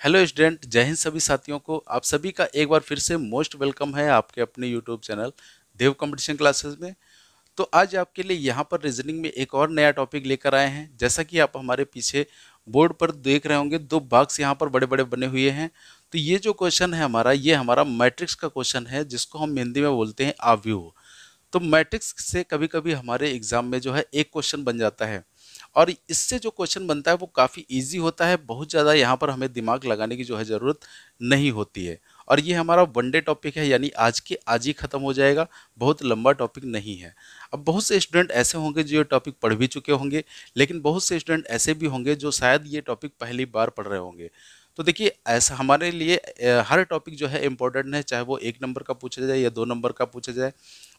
Hello student, जय हिंद सभी साथियों को। आप सभी का एक बार फिर से मोस्ट वेलकम है आपके अपने यूट्यूब चैनल देव कंपटीशन क्लासेस में। तो आज आपके लिए यहाँ पर रीजनिंग में एक और नया टॉपिक लेकर आए हैं। जैसा कि आप हमारे पीछे बोर्ड पर देख रहे होंगे, दो बॉक्स यहाँ पर बड़े बड़े बने हुए हैं। तो ये जो क्वेश्चन है हमारा, ये हमारा मैट्रिक्स का क्वेश्चन है, जिसको हम हिंदी में बोलते हैं आव्यूह। तो मैट्रिक्स से कभी कभी हमारे एग्जाम में जो है एक क्वेश्चन बन जाता है, और इससे जो क्वेश्चन बनता है वो काफ़ी इजी होता है। बहुत ज़्यादा यहाँ पर हमें दिमाग लगाने की जो है ज़रूरत नहीं होती है। और ये हमारा वनडे टॉपिक है, यानी आज के आज ही ख़त्म हो जाएगा, बहुत लंबा टॉपिक नहीं है। अब बहुत से स्टूडेंट ऐसे होंगे जो ये टॉपिक पढ़ भी चुके होंगे, लेकिन बहुत से स्टूडेंट ऐसे भी होंगे जो शायद ये टॉपिक पहली बार पढ़ रहे होंगे। तो देखिए, ऐसा हमारे लिए हर टॉपिक जो है इम्पोर्टेंट है, चाहे वो 1 नंबर का पूछा जाए या 2 नंबर का पूछा जाए।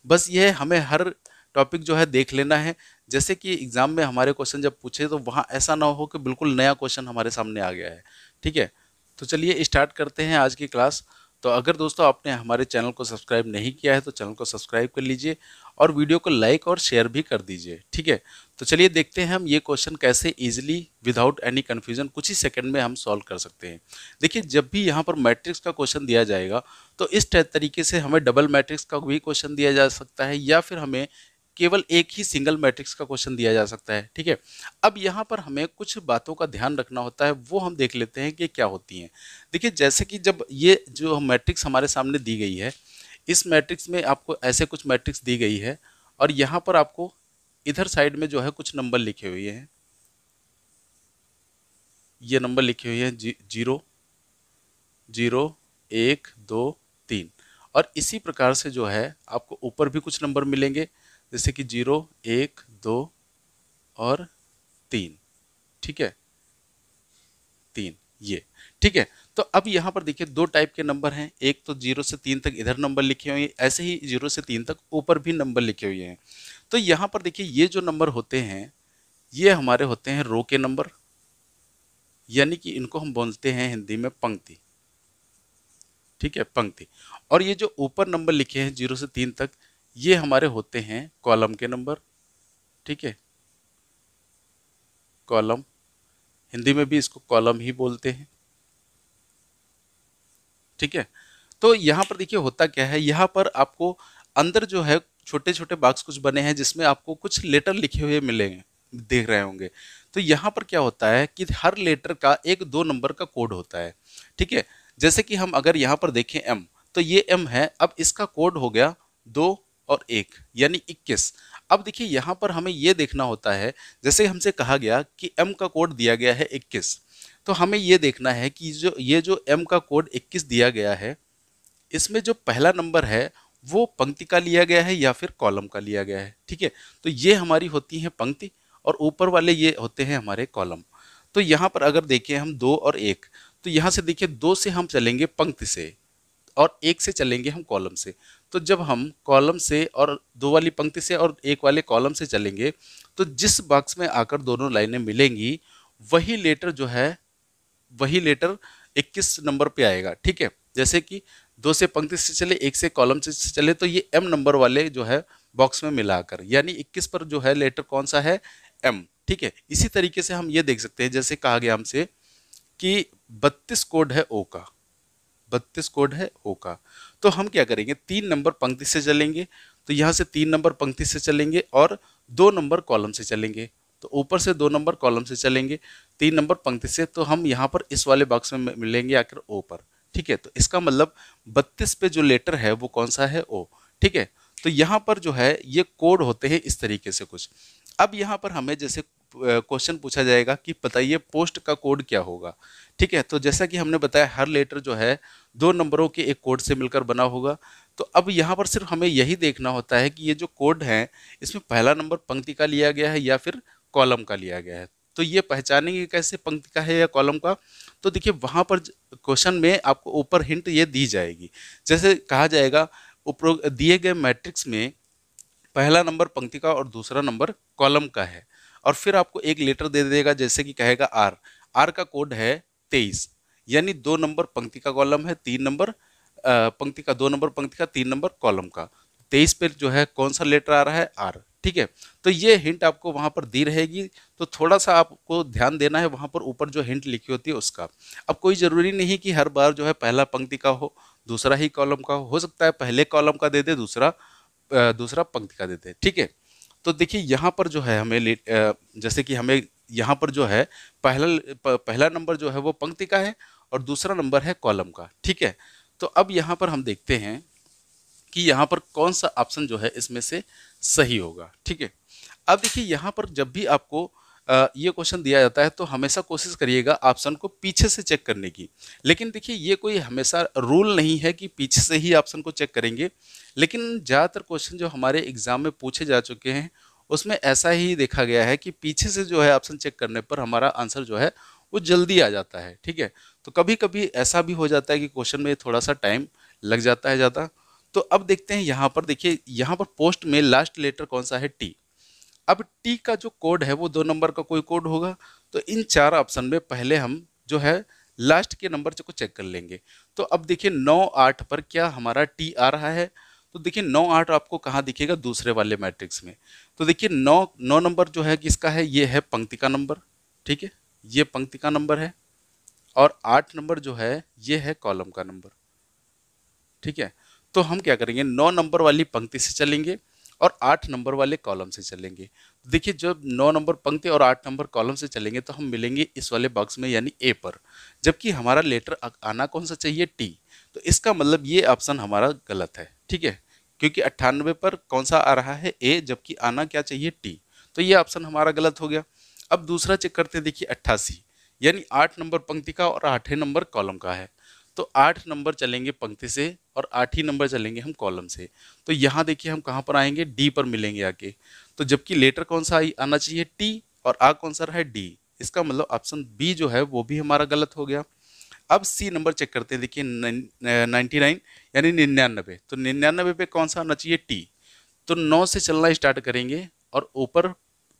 बस ये हमें हर टॉपिक जो है देख लेना है। जैसे कि एग्जाम में हमारे क्वेश्चन जब पूछे तो वहाँ ऐसा ना हो कि बिल्कुल नया क्वेश्चन हमारे सामने आ गया है। ठीक है, तो चलिए स्टार्ट करते हैं आज की क्लास। तो अगर दोस्तों आपने हमारे चैनल को सब्सक्राइब नहीं किया है तो चैनल को सब्सक्राइब कर लीजिए, और वीडियो को लाइक और शेयर भी कर दीजिए। ठीक है, तो चलिए देखते हैं हम ये क्वेश्चन कैसे इजीली विदाउट एनी कन्फ्यूजन कुछ ही सेकंड में हम सॉल्व कर सकते हैं। देखिए, जब भी यहाँ पर मैट्रिक्स का क्वेश्चन दिया जाएगा तो इस तरीके से हमें डबल मैट्रिक्स का भी क्वेश्चन दिया जा सकता है, या फिर हमें केवल एक ही सिंगल मैट्रिक्स का क्वेश्चन दिया जा सकता है। ठीक है, अब यहाँ पर हमें कुछ बातों का ध्यान रखना होता है, वो हम देख लेते हैं कि क्या होती हैं। देखिए, जैसे कि जब ये जो मैट्रिक्स हमारे सामने दी गई है, इस मैट्रिक्स में आपको ऐसे कुछ मैट्रिक्स दी गई है, और यहाँ पर आपको इधर साइड में जो है कुछ नंबर लिखे हुए हैं। ये नंबर लिखे हुए हैं 0 0 1 2 3। और इसी प्रकार से जो है आपको ऊपर भी कुछ नंबर मिलेंगे, जैसे कि 0 1 2 और 3। ठीक है, 3 ये। ठीक है, तो अब यहाँ पर देखिए दो टाइप के नंबर हैं। एक तो 0 से 3 तक इधर नंबर लिखे हुए हैं, ऐसे ही 0 से 3 तक ऊपर भी नंबर लिखे हुए हैं। तो यहाँ पर देखिए ये जो नंबर होते हैं, ये हमारे होते हैं रो के नंबर, यानी कि इनको हम बोलते हैं हिंदी में पंक्ति। ठीक है, पंक्ति। और ये जो ऊपर नंबर लिखे हैं 0 से 3 तक, ये हमारे होते हैं कॉलम के नंबर। ठीक है, कॉलम, हिंदी में भी इसको कॉलम ही बोलते हैं। ठीक है, तो यहाँ पर देखिए होता क्या है, यहाँ पर आपको अंदर जो है छोटे छोटे बॉक्स कुछ बने हैं, जिसमें आपको कुछ लेटर लिखे हुए मिलेंगे, देख रहे होंगे। तो यहाँ पर क्या होता है कि हर लेटर का एक 2 नंबर का कोड होता है। ठीक है, जैसे कि हम अगर यहाँ पर देखें एम, तो ये एम है, अब इसका कोड हो गया 2 और 1 यानी 21। अब देखिए यहाँ पर हमें ये देखना होता है, जैसे हमसे कहा गया कि एम का कोड दिया गया है 21, तो हमें ये देखना है कि ये जो एम का कोड 21 दिया गया है, इसमें जो पहला नंबर है वो पंक्ति का लिया गया है या फिर कॉलम का लिया गया है। ठीक है, तो ये हमारी होती है पंक्ति, और ऊपर वाले ये होते हैं हमारे कॉलम। तो यहाँ पर अगर देखें हम 2 और 1, तो यहाँ से देखिए 2 से हम चलेंगे पंक्ति से, और 1 से चलेंगे हम कॉलम से। तो जब हम कॉलम से और 2 वाली पंक्ति से और 1 वाले कॉलम से चलेंगे, तो जिस बॉक्स में आकर दोनों लाइनें मिलेंगी, वही लेटर जो है, वही लेटर 21 नंबर पे आएगा। ठीक है, जैसे कि 2 से पंक्ति से चले, 1 से कॉलम से चले, तो ये एम नंबर वाले जो है बॉक्स में मिलाकर, यानी 21 पर जो है लेटर कौन सा है, एम। ठीक है, इसी तरीके से हम ये देख सकते हैं, जैसे कहा गया हमसे कि 32 कोड है ओ का, 32 कोड है ओ का। तो हम क्या करेंगे, 3 नंबर पंक्ति से चलेंगे, तो यहाँ से 3 नंबर पंक्ति से चलेंगे और 2 नंबर कॉलम से चलेंगे। तो ऊपर से 2 नंबर कॉलम से चलेंगे, 3 नंबर पंक्ति से, तो हम यहाँ पर इस वाले बॉक्स में मिलेंगे आकर ओ पर। ठीक है, तो इसका मतलब 32 पे जो लेटर है वो कौन सा है, ओ। ठीक है, तो यहाँ पर जो है ये कोड होते हैं इस तरीके से कुछ। अब यहाँ पर हमें जैसे क्वेश्चन पूछा जाएगा कि बताइए पोस्ट का कोड क्या होगा। ठीक है, तो जैसा कि हमने बताया हर लेटर जो है 2 नंबरों के एक कोड से मिलकर बना होगा। तो अब यहाँ पर सिर्फ हमें यही देखना होता है कि ये जो कोड है, इसमें पहला नंबर पंक्ति का लिया गया है या फिर कॉलम का लिया गया है। तो ये पहचानेंगे कैसे पंक्ति का है या कॉलम का, तो देखिए वहाँ पर क्वेश्चन में आपको ऊपर हिंट ये दी जाएगी। जैसे कहा जाएगा उपरोक्त दिए गए मैट्रिक्स में पहला नंबर पंक्ति का और दूसरा नंबर कॉलम का है, और फिर आपको एक लेटर दे देगा, जैसे कि कहेगा आर, आर का कोड है 23, यानी 2 नंबर पंक्ति का कॉलम है, 3 नंबर पंक्ति का, 2 नंबर पंक्ति का, 3 नंबर कॉलम का। 23 पे जो है कौन सा लेटर आ रहा है, आर। ठीक है। तो ये हिंट आपको वहां पर दी रहेगी, तो थोड़ा सा आपको ध्यान देना है वहां पर ऊपर जो हिंट लिखी होती है उसका। अब कोई जरूरी नहीं कि हर बार जो है पहला पंक्ति का दूसरा ही कॉलम का हो सकता है पहले कॉलम का दे दे, दूसरा पंक्ति का दे दे, ठीक है। तो देखिए यहाँ पर जो है जैसे कि हमें यहाँ पर जो है पहला नंबर जो है वो पंक्ति का है और दूसरा नंबर है कॉलम का, ठीक है। तो अब यहाँ पर हम देखते हैं कि यहाँ पर कौन सा ऑप्शन जो है इसमें से सही होगा, ठीक है। अब देखिए यहाँ पर जब भी आपको ये क्वेश्चन दिया जाता है तो हमेशा कोशिश करिएगा ऑप्शन को पीछे से चेक करने की। लेकिन देखिए ये कोई हमेशा रूल नहीं है कि पीछे से ही ऑप्शन को चेक करेंगे, लेकिन ज़्यादातर क्वेश्चन जो हमारे एग्जाम में पूछे जा चुके हैं उसमें ऐसा ही देखा गया है कि पीछे से जो है ऑप्शन चेक करने पर हमारा आंसर जो है वो जल्दी आ जाता है, ठीक है। तो कभी कभी ऐसा भी हो जाता है कि क्वेश्चन में थोड़ा सा टाइम लग जाता है ज़्यादा। तो अब देखते हैं यहाँ पर, देखिए यहाँ पर पोस्ट में लास्ट लेटर कौन सा है, टी। अब टी का जो कोड है वो 2 नंबर का कोई कोड होगा। तो इन 4 ऑप्शन में पहले हम जो है लास्ट के नंबर को चेक कर लेंगे। तो अब देखिए 9 8 पर क्या हमारा टी आ रहा है। तो देखिए 9 8 आपको कहाँ दिखेगा, दूसरे वाले मैट्रिक्स में। तो देखिए 9 नंबर जो है किसका है, ये है पंक्ति का नंबर, ठीक है, ये पंक्ति का नंबर है। और 8 नंबर जो है ये है कॉलम का नंबर, ठीक है। तो हम क्या करेंगे, 9 नंबर वाली पंक्ति से चलेंगे और 8 नंबर वाले कॉलम से चलेंगे। देखिए जब 9 नंबर पंक्ति और 8 नंबर कॉलम से चलेंगे तो हम मिलेंगे इस वाले बॉक्स में यानी ए पर, जबकि हमारा लेटर आना कौन सा चाहिए, टी। तो इसका मतलब ये ऑप्शन हमारा गलत है, ठीक है, क्योंकि 98 पर कौन सा आ रहा है, ए, जबकि आना क्या चाहिए, टी। तो ये ऑप्शन हमारा गलत हो गया। अब दूसरा चेक करते हैं, देखिए 88 यानी 8 नंबर पंक्ति का और 8 नंबर कॉलम का है। तो 8 नंबर चलेंगे पंक्ति से और 8 ही नंबर चलेंगे हम कॉलम से। तो यहाँ देखिए हम कहाँ पर आएंगे, डी पर मिलेंगे आके। तो जबकि लेटर कौन सा आना चाहिए, टी, और आ कौन सा रहा है, डी। इसका मतलब ऑप्शन बी जो है वो भी हमारा गलत हो गया। अब सी नंबर चेक करते हैं, देखिए 99 यानी 99। तो 99 पे कौन सा आना चाहिए, टी। तो 9 से चलना स्टार्ट करेंगे और ऊपर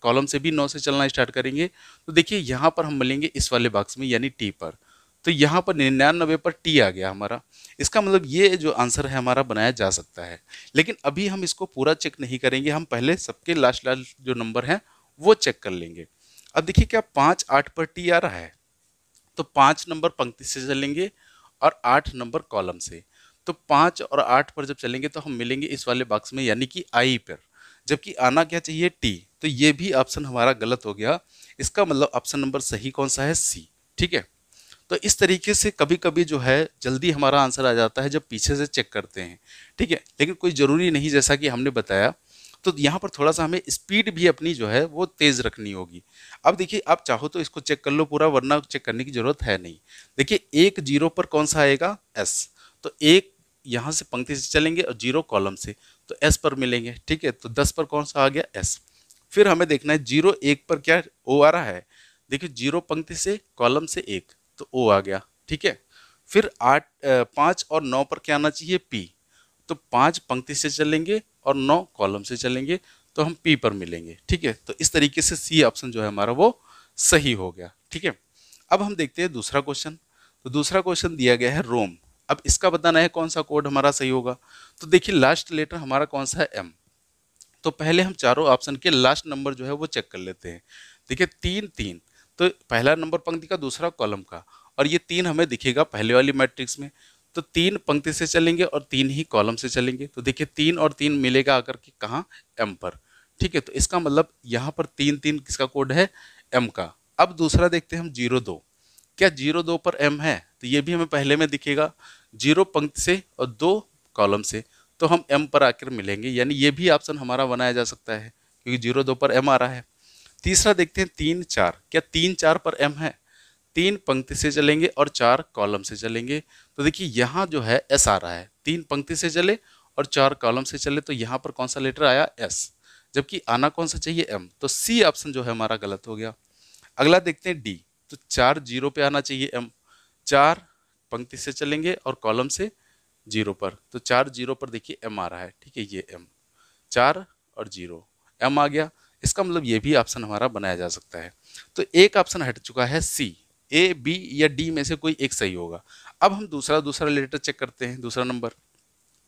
कॉलम से भी 9 से चलना स्टार्ट करेंगे। तो देखिए यहाँ पर हम मिलेंगे इस वाले बॉक्स में यानी टी पर। तो यहाँ पर 99 पर टी आ गया हमारा। इसका मतलब ये जो आंसर है हमारा बनाया जा सकता है। लेकिन अभी हम इसको पूरा चेक नहीं करेंगे, हम पहले सबके लास्ट लास्ट जो नंबर हैं वो चेक कर लेंगे। अब देखिए क्या 5 8 पर टी आ रहा है। तो 5 नंबर पंक्ति से चलेंगे और 8 नंबर कॉलम से। तो 5 और 8 पर जब चलेंगे तो हम मिलेंगे इस वाले बॉक्स में यानी कि आई पर, जबकि आना क्या चाहिए, टी। तो ये भी ऑप्शन हमारा गलत हो गया। इसका मतलब ऑप्शन नंबर सही कौन सा है, सी, ठीक है। तो इस तरीके से कभी कभी जो है जल्दी हमारा आंसर आ जाता है जब पीछे से चेक करते हैं, ठीक है। लेकिन कोई ज़रूरी नहीं, जैसा कि हमने बताया। तो यहाँ पर थोड़ा सा हमें स्पीड भी अपनी जो है वो तेज़ रखनी होगी। अब देखिए आप चाहो तो इसको चेक कर लो पूरा, वरना चेक करने की ज़रूरत है नहीं। देखिए 1 0 पर कौन सा आएगा, एस। तो 1 यहाँ से पंक्ति से चलेंगे और 0 कॉलम से, तो एस पर मिलेंगे, ठीक है। तो 10 पर कौन सा आ गया, एस। फिर हमें देखना है 0 1 पर क्या ओ आ रहा है। देखिए 0 पंक्ति से कॉलम से 1, तो ओ आ गया, ठीक है। फिर 5 और 9 पर क्या आना चाहिए, पी। तो 5 पंक्ति से चलेंगे और 9 कॉलम से चलेंगे, तो हम पी पर मिलेंगे, ठीक है। तो इस तरीके से सी ऑप्शन जो है हमारा वो सही हो गया, ठीक है। अब हम देखते हैं दूसरा क्वेश्चन। तो दूसरा क्वेश्चन दिया गया है रोम। अब इसका बताना है कौन सा कोड हमारा सही होगा। तो देखिए लास्ट लेटर हमारा कौन सा है, एम। तो पहले हम चारों ऑप्शन के लास्ट नंबर जो है वो चेक कर लेते हैं। देखिए 3 3, तो पहला नंबर पंक्ति का, दूसरा कॉलम का, और ये 3 हमें दिखेगा पहले वाली मैट्रिक्स में। तो 3 पंक्ति से चलेंगे और 3 ही कॉलम से चलेंगे। तो देखिए 3 और 3 मिलेगा आकर के कहाँ, एम पर, ठीक है। तो इसका मतलब यहाँ पर 3 3 किसका कोड है, एम का। अब दूसरा देखते हैं हम 0 2, क्या 0 2 पर एम है। तो ये भी हमें पहले में दिखेगा, 0 पंक्ति से और 2 कॉलम से, तो हम एम पर आकर मिलेंगे, यानी ये भी ऑप्शन हमारा बनाया जा सकता है क्योंकि 0 2 पर एम आ रहा है। तीसरा देखते हैं 3 4, क्या 3 4 पर एम है। 3 पंक्ति से चलेंगे और 4 कॉलम से चलेंगे। तो देखिए यहाँ जो है एस आ रहा है, 3 पंक्ति से चले और 4 कॉलम से चले, तो यहाँ पर कौन सा लेटर आया, एस, जबकि आना कौन सा चाहिए, एम। तो सी ऑप्शन जो है हमारा गलत हो गया। अगला देखते हैं डी। तो 4 0 पे आना चाहिए, एम। 4 पंक्ति से चलेंगे और कॉलम से 0 पर, तो 4 0 पर देखिए एम आ रहा है, ठीक है, ये एम। 4 और 0 एम आ गया। इसका मतलब ये भी ऑप्शन हमारा बनाया जा सकता है। तो एक ऑप्शन हट चुका है, सी। ए, बी या डी में से कोई एक सही होगा। अब हम दूसरा लेटर चेक करते हैं, दूसरा नंबर।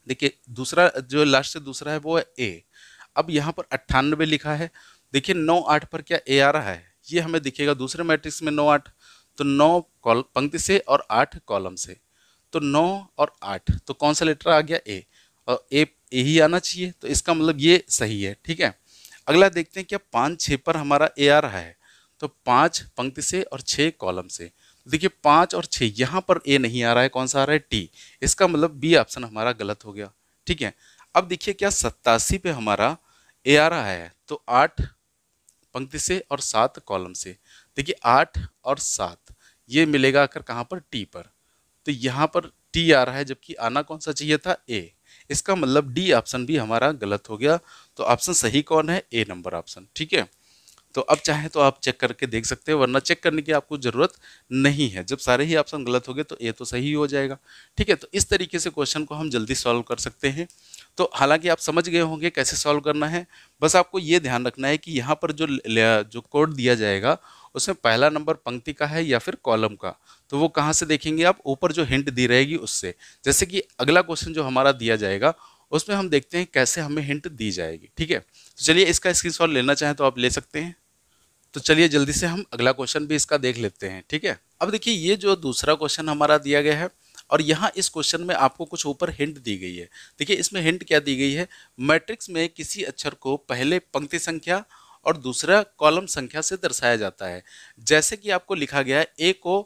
देखिए दूसरा जो लास्ट से दूसरा है वो है ए। अब यहाँ पर 98 लिखा है, देखिए 9 8 पर क्या ए आ रहा है, ये हमें दिखेगा दूसरे मैट्रिक्स में 9 8, तो 9 पंक्ति से और 8 कॉलम से, तो 9 और 8 तो कौन सा लेटर आ गया, ए, और ए ही आना चाहिए, तो इसका मतलब ये सही है। ठीक है, अगला देखते हैं क्या 5 6 पर हमारा ए आ रहा है, तो 5 पंक्ति से और 6 कॉलम से, तो देखिए 5 और 6 यहाँ पर ए नहीं आ रहा है, कौन सा आ रहा है, टी, इसका मतलब बी ऑप्शन हमारा गलत हो गया। ठीक है, अब देखिए क्या 87 पे हमारा ए आ रहा है, तो 8 पंक्ति से और 7 कॉलम से, देखिए 8 और 7 ये मिलेगा आकर कहाँ पर, टी पर, तो यहाँ पर टी आ रहा है, जबकि आना कौन सा चाहिए था, ए, इसका मतलब डी ऑप्शन भी हमारा गलत हो गया। तो ऑप्शन सही कौन है, ए नंबर ऑप्शन। ठीक है, तो अब चाहे तो आप चेक करके देख सकते हो, वरना चेक करने की आपको ज़रूरत नहीं है, जब सारे ही ऑप्शन गलत हो गए तो ए तो सही हो जाएगा। ठीक है, तो इस तरीके से क्वेश्चन को हम जल्दी सॉल्व कर सकते हैं। तो हालांकि आप समझ गए होंगे कैसे सॉल्व करना है, बस आपको ये ध्यान रखना है कि यहाँ पर जो कोड दिया जाएगा उसमें पहला नंबर पंक्ति का है या फिर कॉलम का, तो वो कहाँ से देखेंगे आप, ऊपर जो हिंट दी रहेगी उससे। जैसे कि अगला क्वेश्चन जो हमारा दिया जाएगा उसमें हम देखते हैं कैसे हमें हिंट दी जाएगी। ठीक है, तो चलिए इसका स्क्रीनशॉट लेना चाहें तो आप ले सकते हैं। तो चलिए जल्दी से हम अगला क्वेश्चन भी इसका देख लेते हैं। ठीक है, अब देखिए ये जो दूसरा क्वेश्चन हमारा दिया गया है, और यहाँ इस क्वेश्चन में आपको कुछ ऊपर हिंट दी गई है। देखिए इसमें हिंट क्या दी गई है, मैट्रिक्स में किसी अक्षर को पहले पंक्ति संख्या और दूसरा कॉलम संख्या से दर्शाया जाता है। जैसे कि आपको लिखा गया है ए को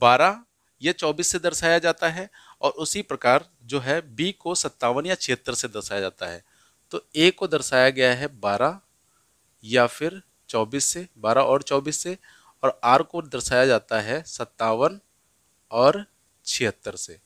12 या 24 से दर्शाया जाता है, और उसी प्रकार जो है बी को 57 या 76 से दर्शाया जाता है। तो ए को दर्शाया गया है 12 या फिर 24 से, 12 और 24 से, और आर को दर्शाया जाता है 57 और 76 से।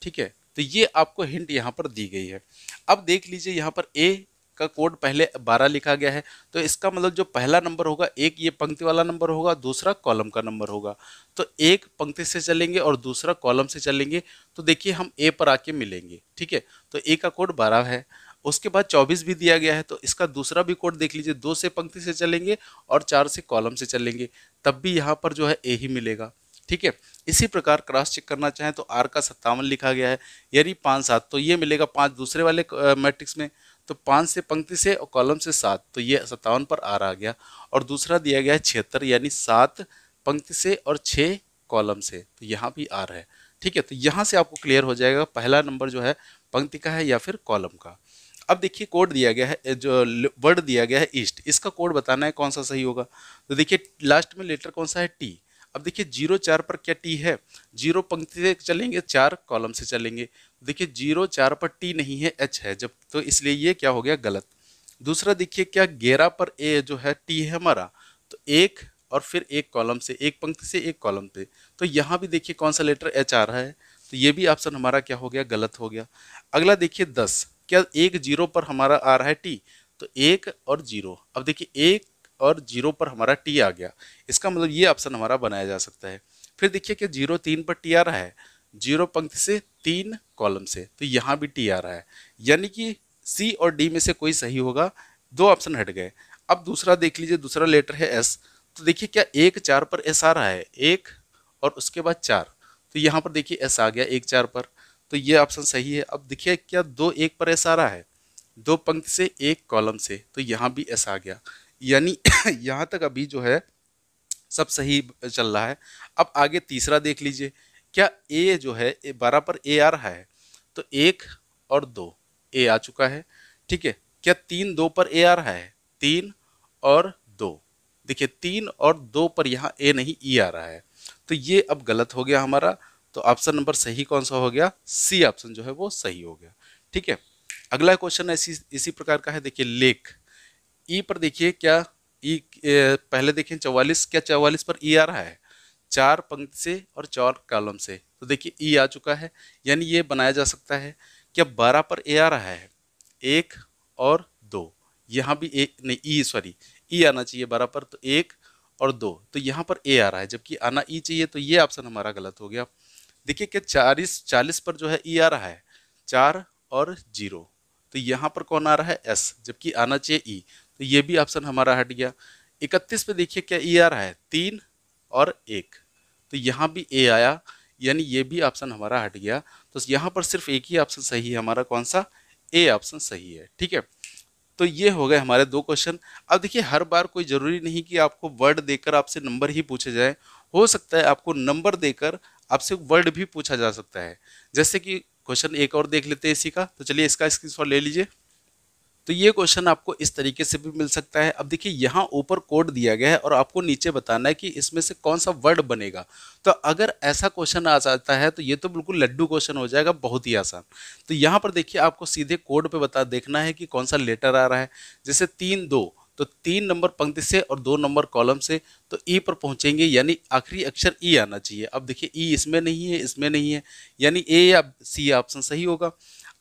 ठीक है, तो ये आपको हिंट यहाँ पर दी गई है। अब देख लीजिए यहाँ पर ए का कोड पहले 12 लिखा गया है, तो इसका मतलब जो पहला नंबर होगा, एक ये पंक्ति वाला नंबर होगा, दूसरा कॉलम का नंबर होगा। तो एक पंक्ति से चलेंगे और दूसरा कॉलम से चलेंगे, तो देखिए हम ए पर आके मिलेंगे। ठीक है, तो ए का कोड 12 है, उसके बाद 24 भी दिया गया है, तो इसका दूसरा भी कोड देख लीजिए, 2 से पंक्ति से चलेंगे और 4 से कॉलम से चलेंगे, तब भी यहाँ पर जो है ए ही मिलेगा। ठीक है, इसी प्रकार क्रॉस चेक करना चाहें तो आर का 57 लिखा गया है, यानी 5 7, तो ये मिलेगा 5 दूसरे वाले मैट्रिक्स में, तो 5 से पंक्ति से और कॉलम से 7, तो ये 57 पर आर आ गया। और दूसरा दिया गया है 76, यानी 7 पंक्ति से और 6 कॉलम से, तो यहाँ भी आर है। ठीक है, तो यहाँ से आपको क्लियर हो जाएगा पहला नंबर जो है पंक्ति का है या फिर कॉलम का। अब देखिए कोड दिया गया है, जो वर्ड दिया गया है ईस्ट, इसका कोड बताना है कौन सा सही होगा। तो देखिए लास्ट में लेटर कौन सा है, टी। अब देखिए 0 4 पर क्या टी है, 0 पंक्ति से चलेंगे, 4 कॉलम से चलेंगे, देखिए 0 4 पर टी नहीं है, एच है जब, तो इसलिए ये क्या हो गया, गलत। दूसरा देखिए क्या 11 पर ए जो है टी है हमारा, तो एक और फिर एक कॉलम से, एक पंक्ति से एक कॉलम पे, तो यहाँ भी देखिए कौन सा लेटर एच आ रहा है, तो ये भी ऑप्शन हमारा क्या हो गया, गलत हो गया। अगला देखिए 10, क्या 1 0 पर हमारा आ रहा है टी, तो 1 और 0, अब देखिए 1 और 0 पर हमारा टी आ गया, इसका मतलब ये ऑप्शन हमारा बनाया जा सकता है। फिर देखिए कि 0 3 पर टी आ रहा है, 0 पंक्ति से 3 कॉलम से, तो यहाँ भी टी आ रहा है, यानी कि सी और डी में से कोई सही होगा, 2 ऑप्शन हट गए। अब दूसरा देख लीजिए, दूसरा लेटर है एस, तो देखिए क्या 1 4 पर एस आ रहा है, 1 और उसके बाद 4, तो यहाँ पर देखिए एस आ गया 1 4 पर, तो ये ऑप्शन सही है। अब देखिए क्या 2 1 पर एस आ रहा है, 2 पंक्ति से 1 कॉलम से, तो यहाँ भी एस आ गया, यानी यहाँ तक अभी जो है सब सही चल रहा है। अब आगे तीसरा देख लीजिए, क्या ए जो है 12 पर ए आ रहा है, तो 1 और 2 ए आ चुका है। ठीक है, क्या 3 2 पर ए आ रहा है, 3 और 2, देखिए 3 और 2 पर यहाँ ए नहीं ई आ रहा है, तो ये अब गलत हो गया हमारा। तो ऑप्शन नंबर सही कौन सा हो गया, सी ऑप्शन जो है वो सही हो गया। ठीक है, अगला क्वेश्चन इसी प्रकार का है, देखिए लेक, ई पर देखिए क्या ई, पहले देखें 44, क्या 44 पर ई आ रहा है, 4 पंक्ति से और 4 कॉलम से, तो देखिए ई आ चुका है, यानी ये बनाया जा सकता है। क्या 12 पर ए आ रहा है, 1 और 2, यहाँ भी एक नहीं, ई सॉरी, ई आना चाहिए 12 पर, तो 1 और 2, तो यहाँ पर ए आ रहा है, जबकि आना ई चाहिए, तो ये ऑप्शन हमारा गलत हो गया। देखिए क्या 40 पर जो है ई आ रहा है, 4 और 0, तो यहाँ पर कौन आ रहा है, एस, जबकि आना चाहिए ई, तो ये भी ऑप्शन हमारा हट गया। 31 पे देखिए क्या ई आ रहा है, 3 और 1, तो यहाँ भी ए आया, यानी ये भी ऑप्शन हमारा हट गया। तो यहाँ पर सिर्फ एक ही ऑप्शन सही है हमारा, कौन सा, ए ऑप्शन सही है। ठीक है, तो ये हो गए हमारे 2 क्वेश्चन। अब देखिए हर बार कोई ज़रूरी नहीं कि आपको वर्ड देकर आपसे नंबर ही पूछे जाए, हो सकता है आपको नंबर देकर आपसे वर्ड भी पूछा जा सकता है। जैसे कि क्वेश्चन एक और देख लेते हैं इसी का, तो चलिए इसका स्क्रीनशॉट ले लीजिए। तो ये क्वेश्चन आपको इस तरीके से भी मिल सकता है। अब देखिए यहाँ ऊपर कोड दिया गया है और आपको नीचे बताना है कि इसमें से कौन सा वर्ड बनेगा। तो अगर ऐसा क्वेश्चन आ जाता है तो ये तो बिल्कुल लड्डू क्वेश्चन हो जाएगा, बहुत ही आसान। तो यहाँ पर देखिए आपको सीधे कोड पे बता देखना है कि कौन सा लेटर आ रहा है। जैसे 3 2, तो 3 नंबर पंक्ति से और 2 नंबर कॉलम से, तो ई पर पहुंचेंगे, यानी आखिरी अक्षर ई आना चाहिए। अब देखिए ई इसमें नहीं है, इसमें नहीं है, यानी ए या सी ऑप्शन सही होगा।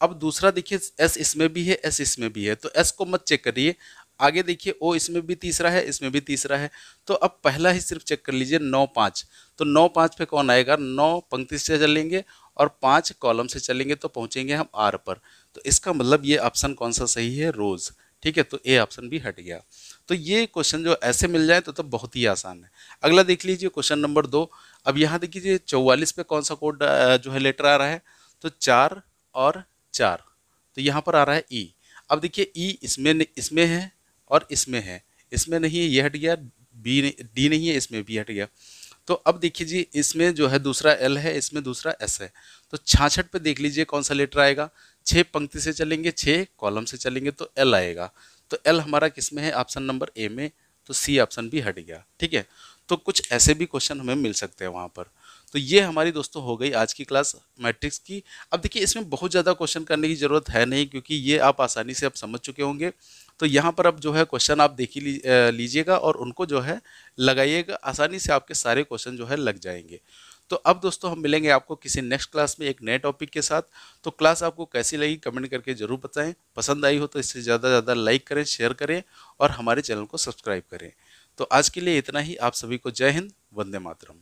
अब दूसरा देखिए एस इसमें भी है, एस इसमें भी है, तो एस को मत चेक करिए। आगे देखिए ओ इसमें भी तीसरा है, इसमें भी तीसरा है। तो अब पहला ही सिर्फ चेक कर लीजिए 9 5। तो 9 5 पे कौन आएगा, 9 पंक्ति से चलेंगे और 5 कॉलम से चलेंगे तो पहुंचेंगे हम आर पर। तो इसका मतलब ये ऑप्शन कौन सा सही है, रोज। ठीक है, तो ए ऑप्शन भी हट गया। तो ये क्वेश्चन जो ऐसे मिल जाए तो बहुत ही आसान है। अगला देख लीजिए क्वेश्चन नंबर 2। अब यहाँ देखिए 44 पे कौन सा कोड जो है लेटर आ रहा है, तो 4 और 4। तो यहाँ पर आ रहा है ई। अब देखिए ई इसमें है और इसमें है, इसमें नहीं है, ये हट गया। बी डी नहीं है, इसमें भी हट गया। तो अब देखिए जी इसमें जो है दूसरा एल है, इसमें दूसरा एस है। तो 66 पे देख लीजिए कौन सा लेटर आएगा। 6 पंक्ति से चलेंगे, 6 कॉलम से चलेंगे तो एल आएगा। तो एल हमारा किस में है, ऑप्शन नंबर ए में। तो सी ऑप्शन भी हट गया। ठीक है, तो कुछ ऐसे भी क्वेश्चन हमें मिल सकते हैं वहाँ पर। तो ये हमारी दोस्तों हो गई आज की क्लास मैट्रिक्स की। अब देखिए इसमें बहुत ज़्यादा क्वेश्चन करने की ज़रूरत है नहीं, क्योंकि ये आप आसानी से अब समझ चुके होंगे। तो यहाँ पर अब जो है क्वेश्चन आप देख ही लीजिएगा और उनको जो है लगाइएगा, आसानी से आपके सारे क्वेश्चन जो है लग जाएंगे। तो अब दोस्तों हम मिलेंगे आपको किसी नेक्स्ट क्लास में एक नए टॉपिक के साथ। तो क्लास आपको कैसी लगी कमेंट करके ज़रूर बताएं। पसंद आई हो तो इससे ज़्यादा ज़्यादा लाइक करें, शेयर करें और हमारे चैनल को सब्सक्राइब करें। तो आज के लिए इतना ही। आप सभी को जय हिंद, वंदे मातरम।